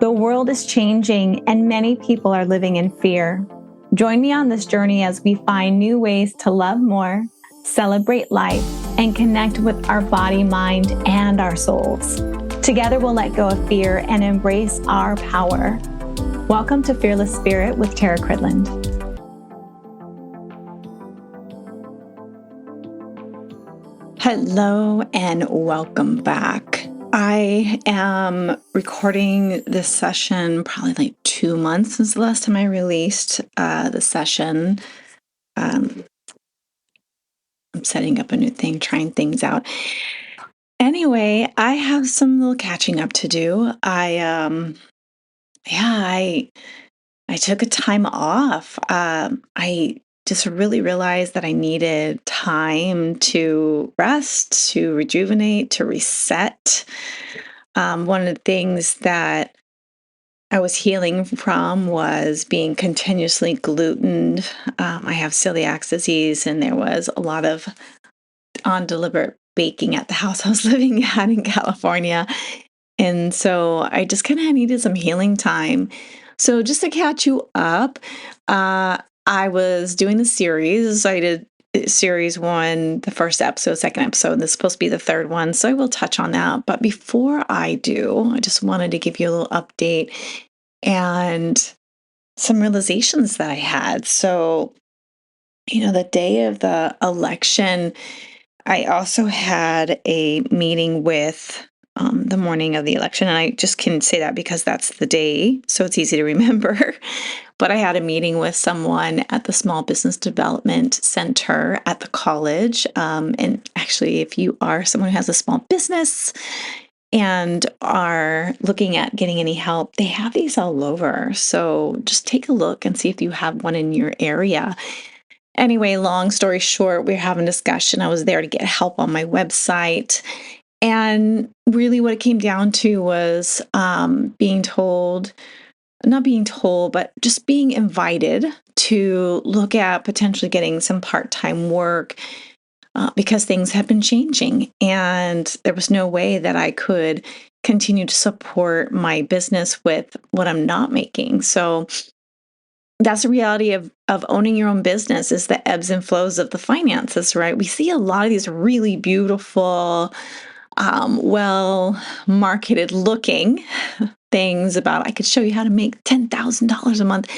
The world is changing and many people are living in fear. Join me on this journey as we find new ways to love more, celebrate life, and connect with our body, mind, and our souls. Together we'll let go of fear and embrace our power. Welcome to Fearless Spirit with Tara Cridland. Hello and welcome back. I am recording this session probably like 2 months since the last time I released the session. I'm setting up a new thing, trying things out. Anyway, I have some little catching up to do. I took a time off. I just really realized that I needed time to rest, to rejuvenate, to reset. One of the things that I was healing from was being continuously glutened. I have celiac disease, and there was a lot of undeliberate baking at the house I was living at in California. And so I just kind of needed some healing time. So just to catch you up, I was doing the series. I did series 1, the first episode, second episode, and this is supposed to be the third one. So I will touch on that. But before I do, I just wanted to give you a little update and some realizations that I had. So, the day of the election, I also had a meeting with the morning of the election. And I just can say that because that's the day, so it's easy to remember. But I had a meeting with someone at the Small Business Development Center at the college. And actually, if you are someone who has a small business and are looking at getting any help, they have these all over. So just take a look and see if you have one in your area. Anyway, long story short, we were having a discussion. I was there to get help on my website. And really what it came down to was but just being invited to look at potentially getting some part-time work because things have been changing. And there was no way that I could continue to support my business with what I'm not making. So that's the reality of owning your own business, is the ebbs and flows of the finances, right? We see a lot of these really beautiful, well-marketed looking things about, I could show you how to make $10,000 a month.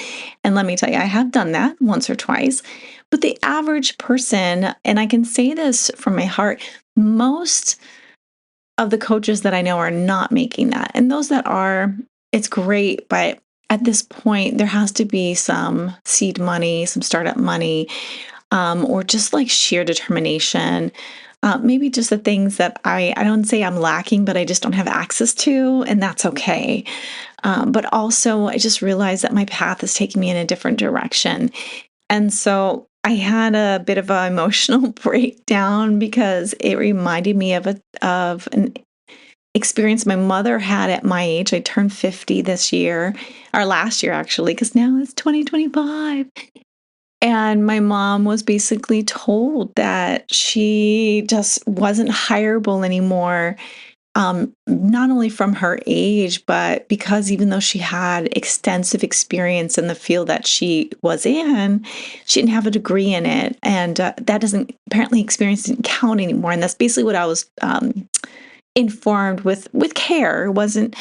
And let me tell you, I have done that once or twice. But the average person, and I can say this from my heart, most of the coaches that I know are not making that. And those that are, it's great. But at this point, there has to be some seed money, some startup money, or just like sheer determination. Maybe just the things that I don't say I'm lacking, but I just don't have access to, and that's okay. But also, I just realized that my path is taking me in a different direction. And so I had a bit of an emotional breakdown because it reminded me of an experience my mother had at my age. I turned 50 this year, or last year actually, because now it's 2025. And my mom was basically told that she just wasn't hireable anymore, not only from her age, but because even though she had extensive experience in the field that she was in, she didn't have a degree in it. And apparently experience didn't count anymore. And that's basically what I was informed with care. It wasn't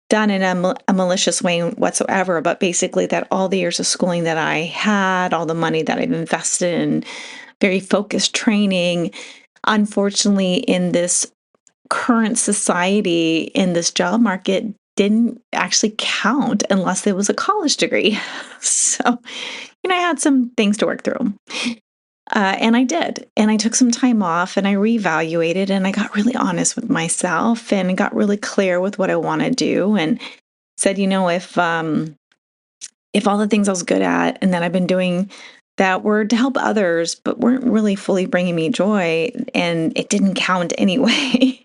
done in a malicious way whatsoever, but basically that all the years of schooling that I had, all the money that I've invested in very focused training, unfortunately in this current society, in this job market, didn't actually count unless there was a college degree. So, I had some things to work through. And I did. And I took some time off and I reevaluated and I got really honest with myself and got really clear with what I want to do and said, if all the things I was good at and that I've been doing that were to help others, but weren't really fully bringing me joy and it didn't count anyway,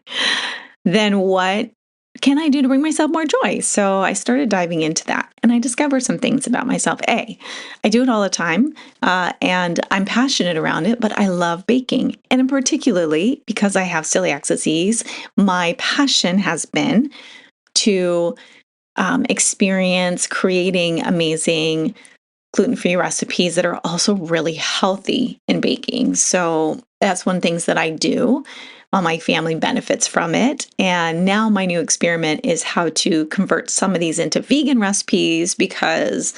then what can I do to bring myself more joy? So I started diving into that and I discovered some things about myself. I do it all the time and I'm passionate around it, but I love baking. And in particularly because I have celiac disease, my passion has been to experience creating amazing gluten-free recipes that are also really healthy in baking. So that's one of the things that I do. My family benefits from it. And now my new experiment is how to convert some of these into vegan recipes because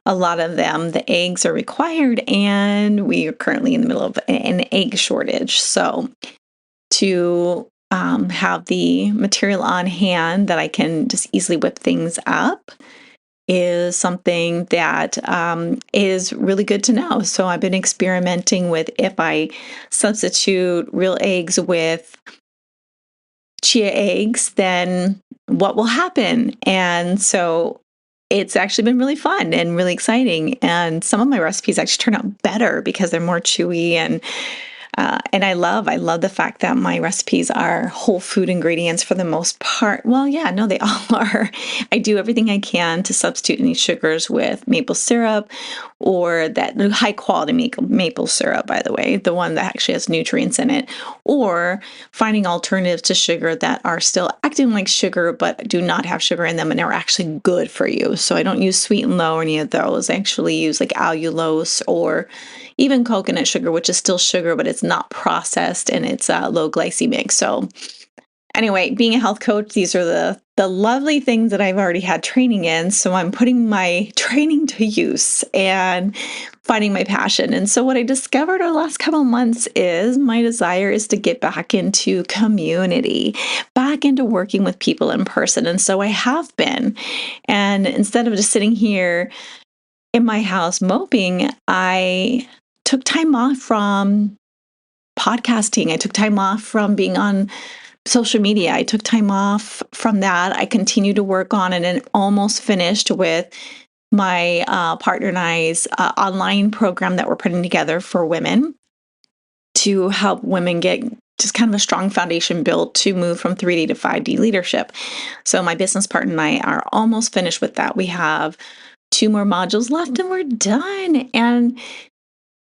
a lot of them, the eggs are required, and we are currently in the middle of an egg shortage. So to have the material on hand that I can just easily whip things up is something that is really good to know. So I've been experimenting with if I substitute real eggs with chia eggs, then what will happen? And so it's actually been really fun and really exciting. And some of my recipes actually turn out better because they're more chewy and I love the fact that my recipes are whole food ingredients for the most part. Well, yeah, no, they all are. I do everything I can to substitute any sugars with maple syrup or that high quality maple syrup, by the way, the one that actually has nutrients in it, or finding alternatives to sugar that are still acting like sugar but do not have sugar in them and are actually good for you. So I don't use sweet and low or any of those. I actually use like allulose or even coconut sugar, which is still sugar, but it's not processed and it's low glycemic. So anyway, being a health coach, these are the lovely things that I've already had training in. So I'm putting my training to use and finding my passion. And so what I discovered over the last couple of months is my desire is to get back into community, back into working with people in person. And so I have been. And instead of just sitting here in my house moping, I took time off from podcasting. I took time off from being on social media. I took time off from that. I continued to work on it and almost finished with my partner and I's online program that we're putting together for women to help women get just kind of a strong foundation built to move from 3D to 5D leadership. So my business partner and I are almost finished with that. We have 2 more modules left and we're done. And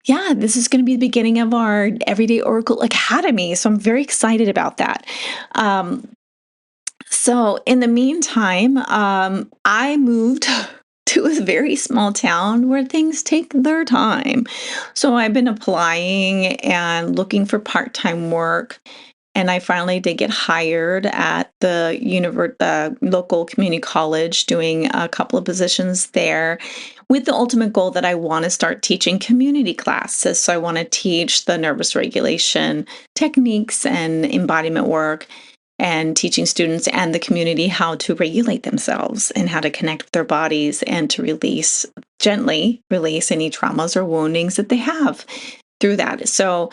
yeah, this is going to be the beginning of our Everyday Oracle Academy. So I'm very excited about that. So in the meantime, I moved to a very small town where things take their time. So I've been applying and looking for part-time work. And I finally did get hired at the local community college, doing a couple of positions there with the ultimate goal that I want to start teaching community classes. So I want to teach the nervous regulation techniques and embodiment work and teaching students and the community how to regulate themselves and how to connect with their bodies and to gently release any traumas or woundings that they have through that. So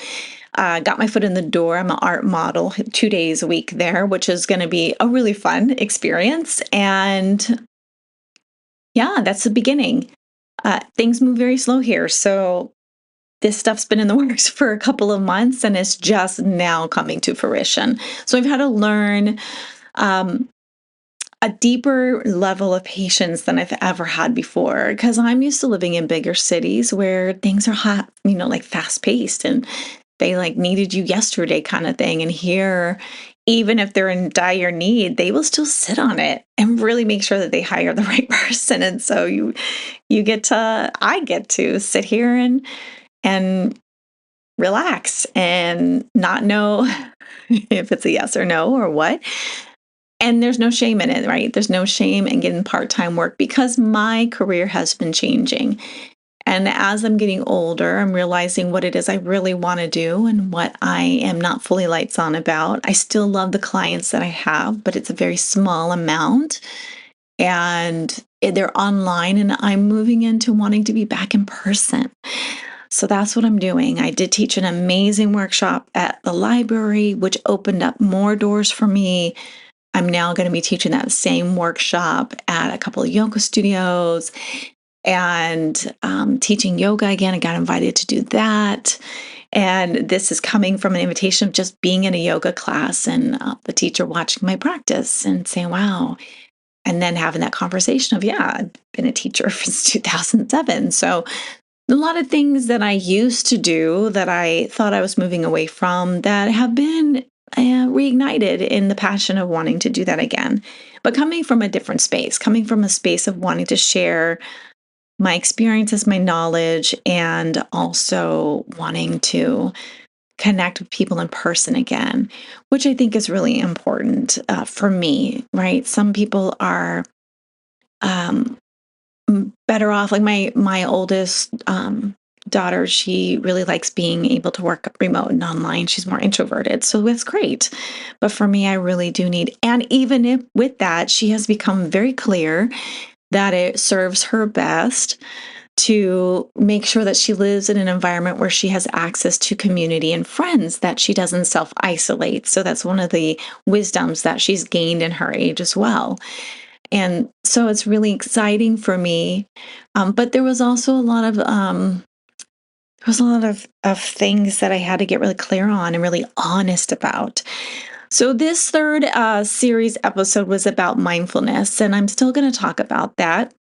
got my foot in the door. I'm an art model 2 days a week there, which is going to be a really fun experience. And yeah, that's the beginning. Things move very slow here. So this stuff's been in the works for a couple of months and it's just now coming to fruition. So I've had to learn a deeper level of patience than I've ever had before because I'm used to living in bigger cities where things are hot, like fast paced and they like needed you yesterday kind of thing. And here, even if they're in dire need, they will still sit on it and really make sure that they hire the right person. And so I get to sit here and relax and not know if it's a yes or no or what. And there's no shame in it, right? There's no shame in getting part-time work because my career has been changing. And as I'm getting older, I'm realizing what it is I really want to do and what I am not fully lights on about. I still love the clients that I have, but it's a very small amount. And they're online, and I'm moving into wanting to be back in person. So that's what I'm doing. I did teach an amazing workshop at the library, which opened up more doors for me. I'm now going to be teaching that same workshop at a couple of yoga studios and teaching yoga again. I got invited to do that. And this is coming from an invitation of just being in a yoga class and the teacher watching my practice and saying, wow. And then having that conversation of, yeah, I've been a teacher since 2007. So a lot of things that I used to do that I thought I was moving away from that have been reignited in the passion of wanting to do that again. But coming from a different space, coming from a space of wanting to share my experiences, my knowledge, and also wanting to connect with people in person again, which I think is really important for me, right? Some people are um, better off. Like my oldest daughter, she really likes being able to work remote and online. She's more introverted, so it's great. But for me, I really do need, and even if with that, she has become very clear that it serves her best to make sure that she lives in an environment where she has access to community and friends, that she doesn't self isolate. So that's one of the wisdoms that she's gained in her age as well. And so it's really exciting for me. But there was also a lot of of things that I had to get really clear on and really honest about. So this third series episode was about mindfulness, and I'm still going to talk about that.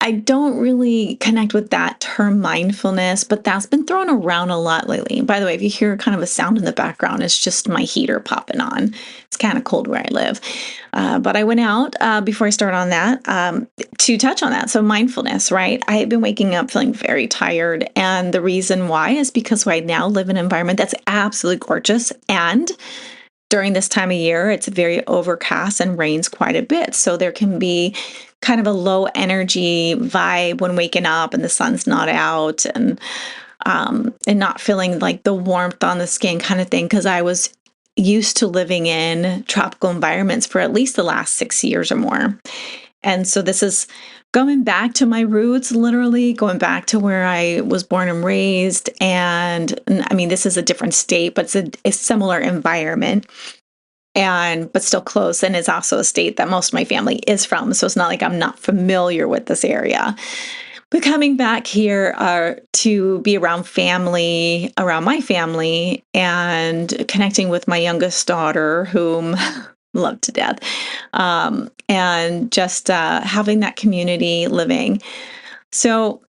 I don't really connect with that term mindfulness, but that's been thrown around a lot lately. By the way, if you hear kind of a sound in the background, it's just my heater popping on. It's kind of cold where I live. But I went out before I start on that to touch on that. So mindfulness, right? I have been waking up feeling very tired. And the reason why is because I now live in an environment that's absolutely gorgeous. And during this time of year, it's very overcast and rains quite a bit. So there can be kind of a low energy vibe when waking up and the sun's not out, and not feeling like the warmth on the skin kind of thing. Because I was used to living in tropical environments for at least the last 6 years or more. And so this is going back to my roots, literally going back to where I was born and raised. And I mean, this is a different state, but it's a similar environment, and but still close. And it's also a state that most of my family is from. So it's not like I'm not familiar with this area. But coming back here to be around family, around my family, and connecting with my youngest daughter, whom love to death, and just having that community living. So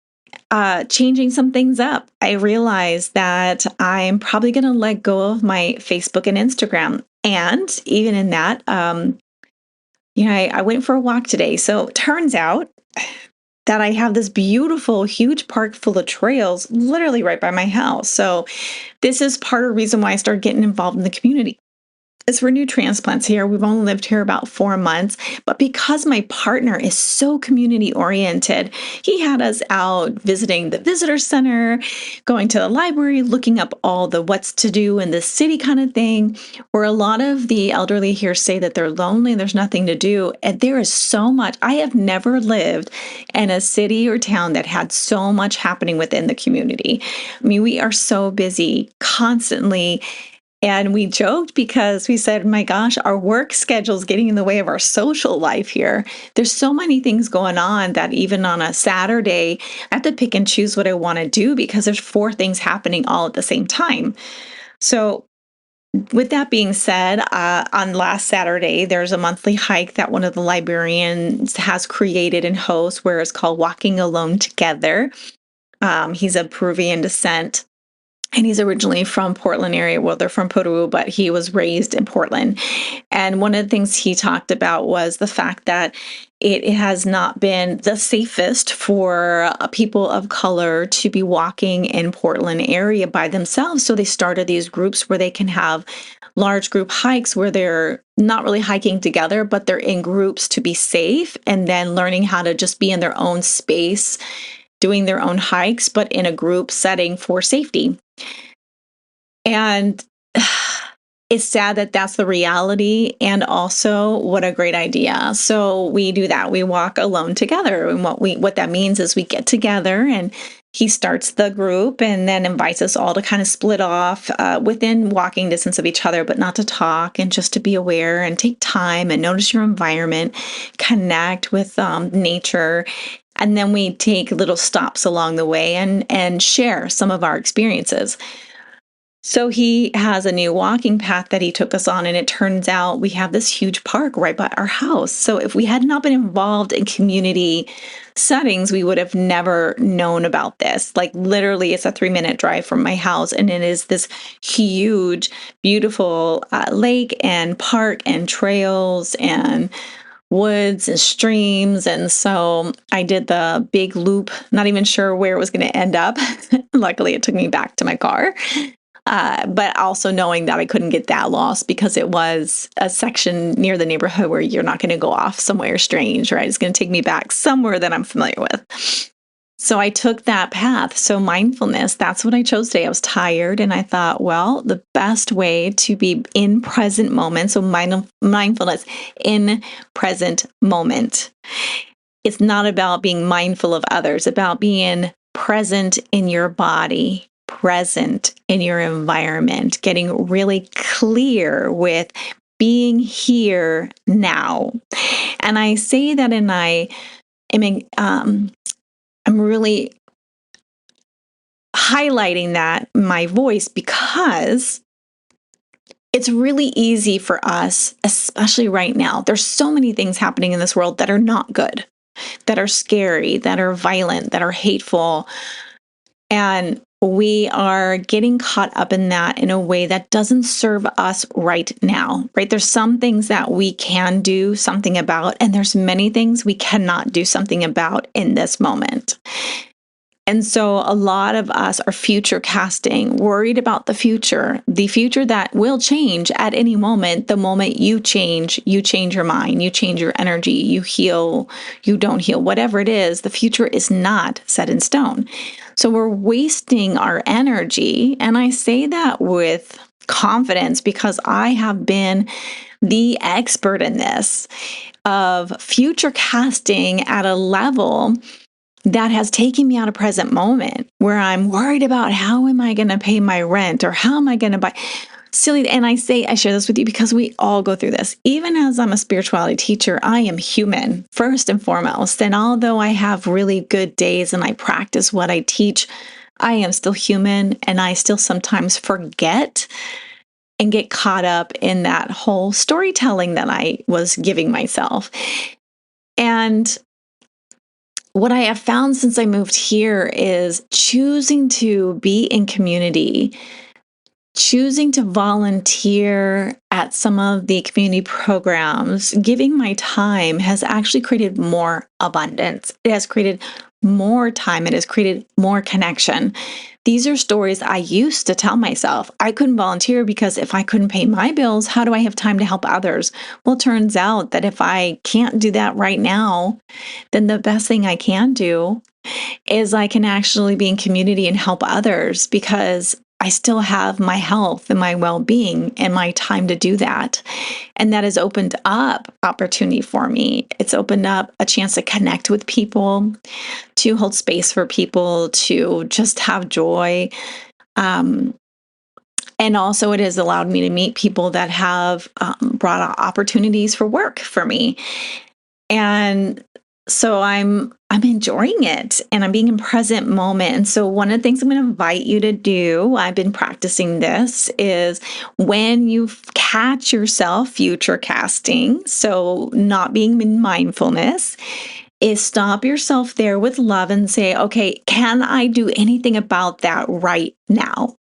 changing some things up, I realized that I'm probably going to let go of my Facebook and Instagram. And even in that, I went for a walk today. So it turns out that I have this beautiful, huge park full of trails literally right by my house. So this is part of the reason why I started getting involved in the community. As we're new transplants here, we've only lived here about 4 months, but because my partner is so community oriented, he had us out visiting the visitor center, going to the library, looking up all the what's to do in the city kind of thing, where a lot of the elderly here say that they're lonely and there's nothing to do. And there is so much. I have never lived in a city or town that had so much happening within the community. I mean, we are so busy constantly. And we joked because we said, my gosh, our work schedule is getting in the way of our social life here. There's so many things going on that even on a Saturday, I have to pick and choose what I want to do because there's 4 things happening all at the same time. So with that being said, on last Saturday, there's a monthly hike that one of the librarians has created and hosts where it's called Walking Alone Together. He's of Peruvian descent. And he's originally from Portland area. Well, they're from Peru, but he was raised in Portland. And one of the things he talked about was the fact that it has not been the safest for people of color to be walking in Portland area by themselves. So they started these groups where they can have large group hikes where they're not really hiking together, but they're in groups to be safe, and then learning how to just be in their own space, doing their own hikes, but in a group setting for safety. And it's sad that that's the reality. And also, what a great idea. So we do that. We walk alone together. And what that means is we get together and he starts the group and then invites us all to kind of split off within walking distance of each other, but not to talk, and just to be aware and take time and notice your environment, connect with nature. And then we take little stops along the way and share some of our experiences. So he has a new walking path that he took us on, and it turns out we have this huge park right by our house. So if we had not been involved in community settings, we would have never known about this. Like literally, it's a 3-minute drive from my house, and it is this huge, beautiful lake and park and trails and woods and streams. And so I did the big loop, not even sure where it was going to end up. Luckily, it took me back to my car. But also knowing that I couldn't get that lost because it was a section near the neighborhood where you're not going to go off somewhere strange, right? It's going to take me back somewhere that I'm familiar with. So I took that path. So mindfulness, that's what I chose today. I was tired and I thought, well, the best way to be in present moment, so mindfulness in present moment. It's not about being mindful of others, it's about being present in your body, present in your environment, getting really clear with being here now. And I say that, and I'm really highlighting that in my voice because it's really easy for us, especially right now. There's so many things happening in this world that are not good, that are scary, that are violent, that are hateful. And we are getting caught up in that in a way that doesn't serve us right now, right? There's some things that we can do something about, and there's many things we cannot do something about in this moment. And so a lot of us are future casting, worried about the future that will change at any moment. The moment you change your mind, you change your energy, you heal, you don't heal, whatever it is, the future is not set in stone. So we're wasting our energy. And I say that with confidence because I have been the expert in this of future casting at a level that has taken me out of present moment where I'm worried about how am I going to pay my rent or how am I going to buy silly. And I share this with you because we all go through this. Even as I'm a spirituality teacher, I am human first and foremost. And although I have really good days and I practice what I teach, I am still human and I still sometimes forget and get caught up in that whole storytelling that I was giving myself. And what I have found since I moved here is choosing to be in community, choosing to volunteer at some of the community programs, giving my time has actually created more abundance. It has created more time. It has created more connection. These are stories I used to tell myself. I couldn't volunteer because if I couldn't pay my bills, how do I have time to help others? Well, it turns out that if I can't do that right now, then the best thing I can do is I can actually be in community and help others because I still have my health and my well-being and my time to do that. And that has opened up opportunity for me. It's opened up a chance to connect with people, to hold space for people, to just have joy. And also it has allowed me to meet people that have brought opportunities for work for me. And so I'm enjoying it and I'm being in present moment. And so one of the things I'm going to invite you to do, I've been practicing this, is when you catch yourself future casting, so not being in mindfulness, is stop yourself there with love and say, okay, can I do anything about that right now?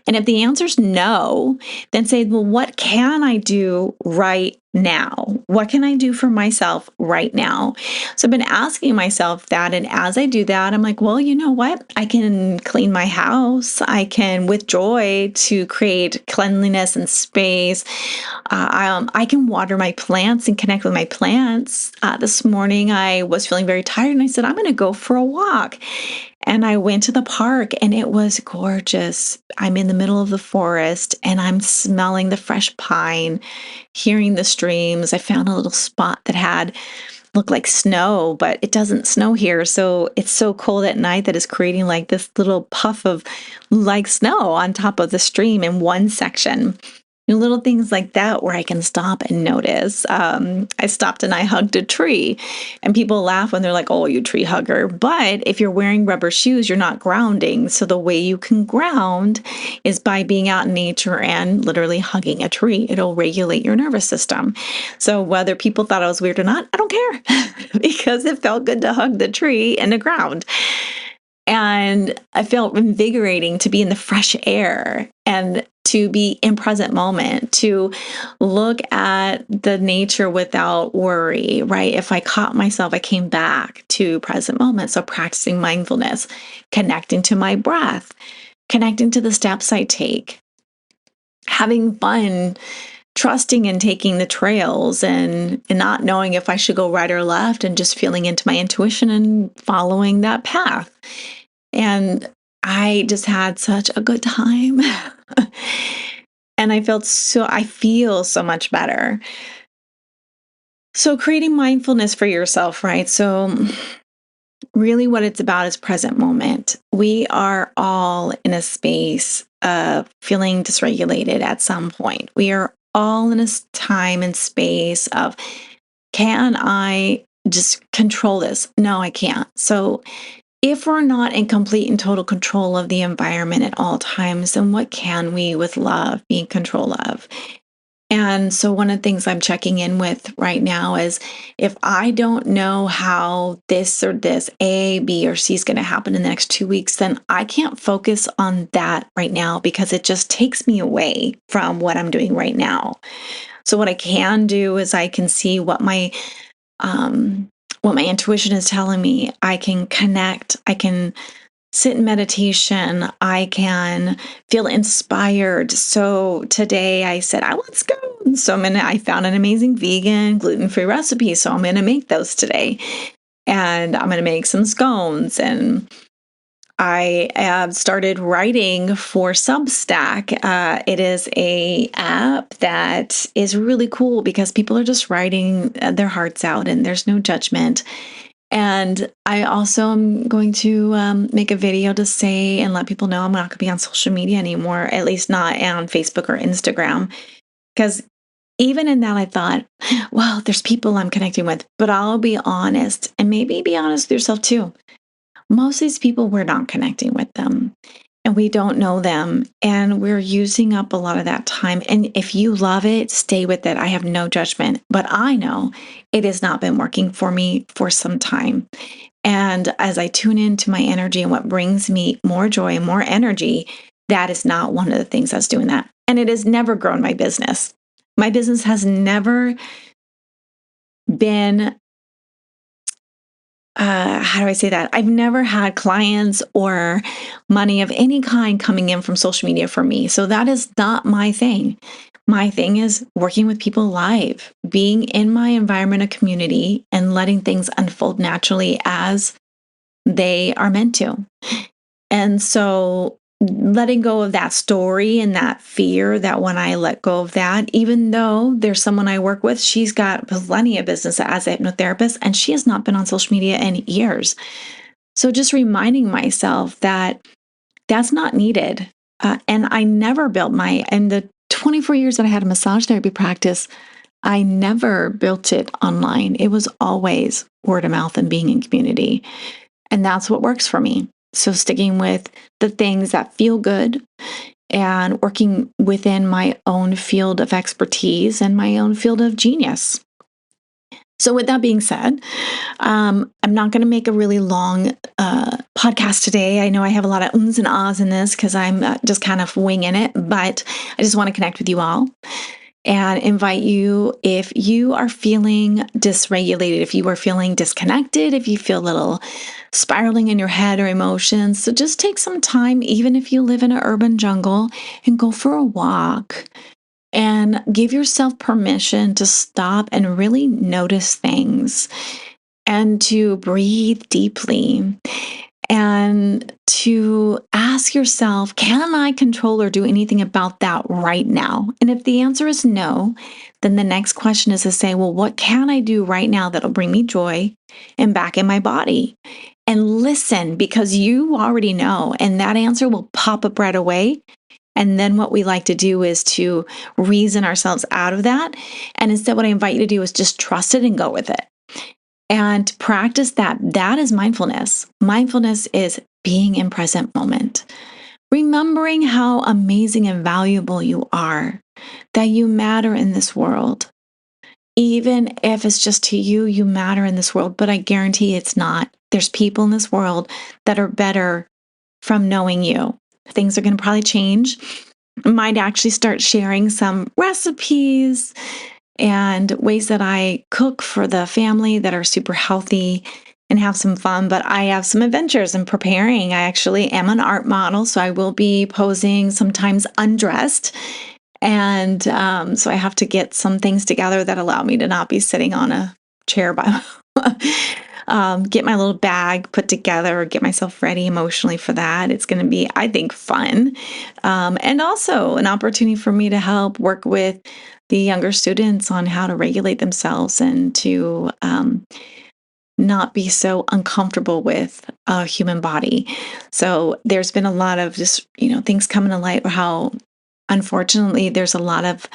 And if the answer is no, then say, well, what can I do right now? What can I do for myself right now? So I've been asking myself that. And as I do that, I'm like, well, you know what? I can clean my house. I can, with joy, to create cleanliness and space. I can water my plants and connect with my plants. This morning, I was feeling very tired and I said, I'm going to go for a walk. And I went to the park and it was gorgeous. I'm in the middle of the forest and I'm smelling the fresh pine, hearing the streams. I found a little spot that looked like snow, but it doesn't snow here. So it's so cold at night that it's creating like this little puff of like snow on top of the stream in one section. Little things like that where I can stop and notice. I stopped and I hugged a tree, and people laugh when they're like, oh, you tree hugger. But if you're wearing rubber shoes, you're not grounding. So the way you can ground is by being out in nature and literally hugging a tree. It'll regulate your nervous system. So whether people thought I was weird or not, I don't care because it felt good to hug the tree and the ground. And I felt invigorating to be in the fresh air and to be in present moment, to look at the nature without worry, right? If I caught myself, I came back to present moment. So practicing mindfulness, connecting to my breath, connecting to the steps I take, having fun, trusting in taking the trails and not knowing if I should go right or left and just feeling into my intuition and following that path. And I just had such a good time. And I feel so much better. So creating mindfulness for yourself, right? So really what it's about is present moment. We are all in a space of feeling dysregulated at some point. We are all in a time and space of, can I just control this? No, I can't. So if we're not in complete and total control of the environment at all times, then what can we with love be in control of? And so one of the things I'm checking in with right now is, if I don't know how this or this A, B, or C is going to happen in the next 2 weeks, then I can't focus on that right now because it just takes me away from what I'm doing right now. So what I can do is I can see what my intuition is telling me. I can connect. I can sit in meditation. I can feel inspired. So today I said, I want scones. So I found an amazing vegan gluten-free recipe. So I'm going to make those today. And I'm going to make some scones. And I have started writing for Substack. It is a app that is really cool because people are just writing their hearts out and there's no judgment. And I also am going to make a video to say and let people know I'm not going to be on social media anymore, at least not on Facebook or Instagram. Because even in that, I thought, well, there's people I'm connecting with, but I'll be honest, and maybe be honest with yourself too. Most of these people, we're not connecting with them and we don't know them, and we're using up a lot of that time. And if you love it, stay with it. I have no judgment, but I know it has not been working for me for some time. And as I tune into my energy and what brings me more joy and more energy, that is not one of the things that's doing that. And it has never grown my business. My business has never been how do I say that? I've never had clients or money of any kind coming in from social media for me. So that is not my thing. My thing is working with people live, being in my environment of community and letting things unfold naturally as they are meant to. And so letting go of that story and that fear, that when I let go of that, even though there's someone I work with, she's got plenty of business as a hypnotherapist and she has not been on social media in years. So just reminding myself that that's not needed. And I never built in the 24 years that I had a massage therapy practice, I never built it online. It was always word of mouth and being in community. And that's what works for me. So sticking with the things that feel good and working within my own field of expertise and my own field of genius. So with that being said, I'm not going to make a really long podcast today. I know I have a lot of ums and ahs in this because I'm just kind of winging it, but I just want to connect with you all and invite you, if you are feeling dysregulated, if you are feeling disconnected, if you feel a little spiraling in your head or emotions, so just take some time, even if you live in an urban jungle, and go for a walk and give yourself permission to stop and really notice things and to breathe deeply and to ask yourself, can I control or do anything about that right now? And if the answer is no, then the next question is to say, well, what can I do right now that'll bring me joy and back in my body? And listen, because you already know, and that answer will pop up right away. And then what we like to do is to reason ourselves out of that. And instead, what I invite you to do is just trust it and go with it. And practice that. That is mindfulness. Mindfulness is being in present moment, remembering how amazing and valuable you are, that you matter in this world. Even if it's just to you, you matter in this world, but I guarantee it's not. There's people in this world that are better from knowing you. Things are going to probably change. I might actually start sharing some recipes and ways that I cook for the family that are super healthy and have some fun. But I have some adventures in preparing. I actually am an art model, so I will be posing sometimes undressed. And so I have to get some things together that allow me to not be sitting on a chair by get my little bag put together, or get myself ready emotionally for that. It's going to be, I think, fun. And also an opportunity for me to help work with the younger students on how to regulate themselves and to not be so uncomfortable with a human body. So there's been a lot of just, things coming to light, how unfortunately there's a lot of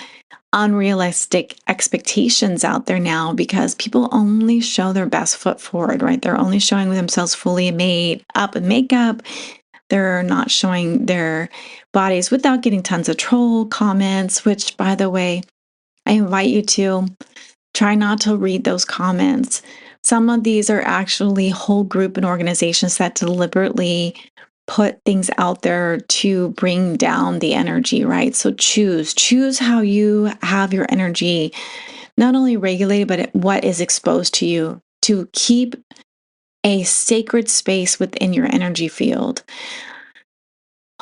unrealistic expectations out there now because people only show their best foot forward, right? They're only showing themselves fully made up in makeup. They're not showing their bodies without getting tons of troll comments, which, by the way, I invite you to try not to read those comments. Some of these are actually whole group and organizations that deliberately put things out there to bring down the energy, right? So choose how you have your energy not only regulated, but what is exposed to you, to keep a sacred space within your energy field.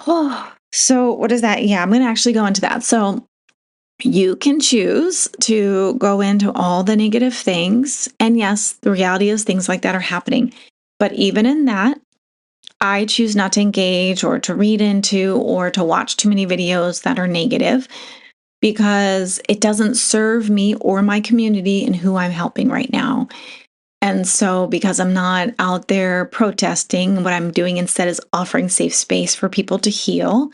Oh, so what is that? Yeah, I'm going to actually go into that. So you can choose to go into all the negative things. And yes, the reality is things like that are happening. But even in that, I choose not to engage or to read into or to watch too many videos that are negative because it doesn't serve me or my community and who I'm helping right now. And so, because I'm not out there protesting, what I'm doing instead is offering safe space for people to heal.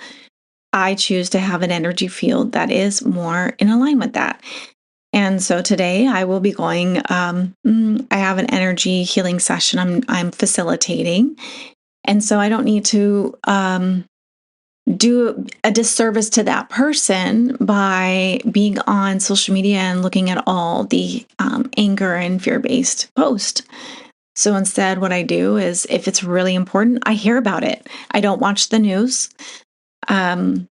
I choose to have an energy field that is more in alignment with that. And so today I will be going, I have an energy healing session I'm facilitating. And so I don't need to do a disservice to that person by being on social media and looking at all the anger and fear-based posts. So instead, what I do is if it's really important, I hear about it. I don't watch the news. I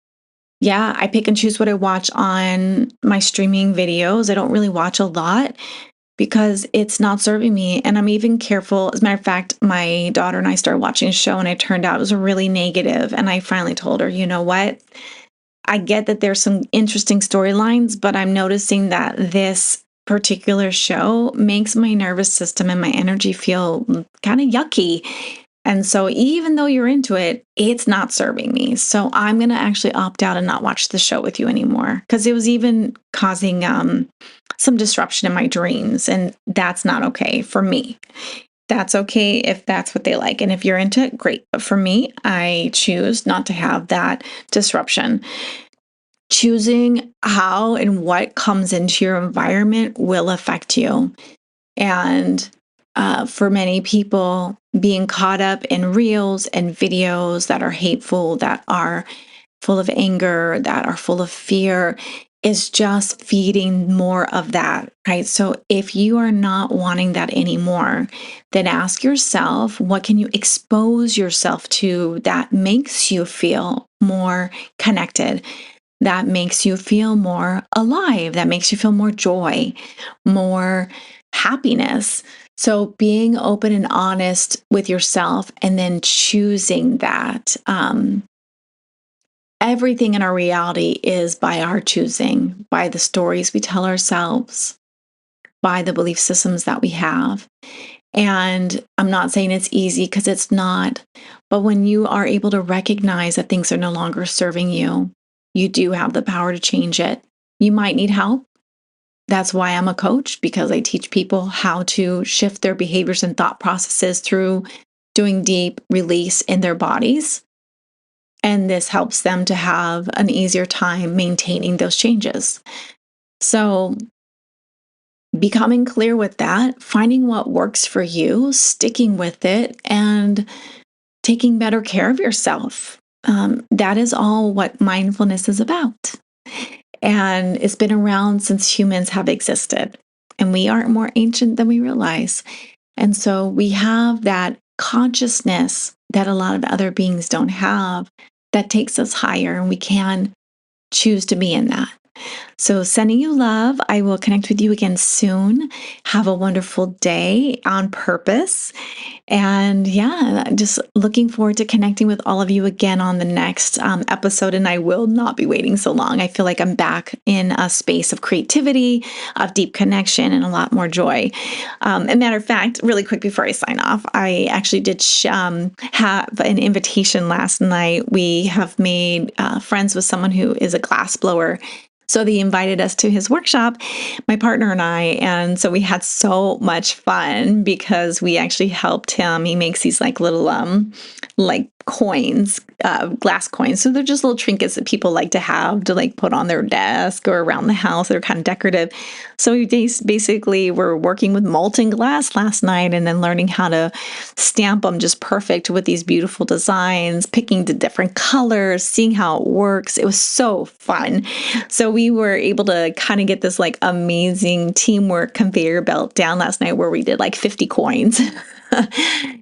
pick and choose what I watch on my streaming videos. I don't really watch a lot because it's not serving me. And I'm even careful. As a matter of fact, my daughter and I started watching a show and it turned out it was really negative. And I finally told her, you know what? I get that there's some interesting storylines, but I'm noticing that this particular show makes my nervous system and my energy feel kind of yucky. And so even though you're into it, it's not serving me. So I'm going to actually opt out and not watch the show with you anymore because it was even causing some disruption in my dreams. And that's not okay for me. That's okay if that's what they like. And if you're into it, great. But for me, I choose not to have that disruption. Choosing how and what comes into your environment will affect you. And for many people, being caught up in reels and videos that are hateful, that are full of anger, that are full of fear, is just feeding more of that, right? So if you are not wanting that anymore, then ask yourself, what can you expose yourself to that makes you feel more connected, that makes you feel more alive, that makes you feel more joy, more happiness. So being open and honest with yourself and then choosing that. Everything in our reality is by our choosing, by the stories we tell ourselves, by the belief systems that we have. And I'm not saying it's easy because it's not. But when you are able to recognize that things are no longer serving you, you do have the power to change it. You might need help. That's why I'm a coach, because I teach people how to shift their behaviors and thought processes through doing deep release in their bodies. And this helps them to have an easier time maintaining those changes. So, becoming clear with that, finding what works for you, sticking with it, and taking better care of yourself. That is all what mindfulness is about. And it's been around since humans have existed. And we are more ancient than we realize. And so we have that consciousness that a lot of other beings don't have that takes us higher, and we can choose to be in that. So, sending you love. I will connect with you again soon. Have a wonderful day on purpose. And yeah, just looking forward to connecting with all of you again on the next episode. And I will not be waiting so long. I feel like I'm back in a space of creativity, of deep connection, and a lot more joy. As a matter of fact, really quick before I sign off, I actually did have an invitation last night. We have made friends with someone who is a glass blower. So they invited us to his workshop, my partner and I. And so we had so much fun because we actually helped him. He makes these like little, like coins, glass coins. So they're just little trinkets that people like to have to like put on their desk or around the house. They're kind of decorative. So we basically were working with molten glass last night and then learning how to stamp them just perfect with these beautiful designs, picking the different colors, seeing how it works. It was so fun. So we were able to kind of get this like amazing teamwork conveyor belt down last night where we did like 50 coins.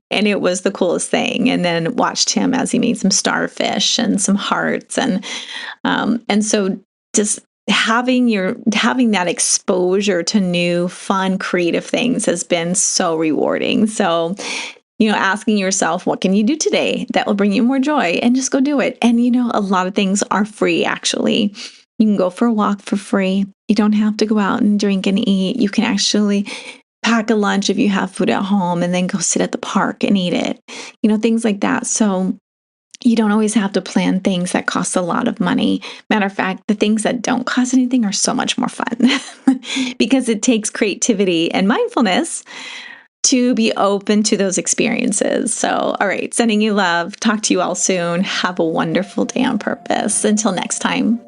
And it was the coolest thing. And then watched him as he made some starfish and some hearts. And so just having that exposure to new, fun, creative things has been so rewarding. So, asking yourself, what can you do today that will bring you more joy? And just go do it. And, a lot of things are free, actually. You can go for a walk for free. You don't have to go out and drink and eat. You can actually pack a lunch if you have food at home and then go sit at the park and eat it. Things like that. So you don't always have to plan things that cost a lot of money. Matter of fact, the things that don't cost anything are so much more fun because it takes creativity and mindfulness to be open to those experiences. So, all right, sending you love. Talk to you all soon. Have a wonderful day on purpose. Until next time.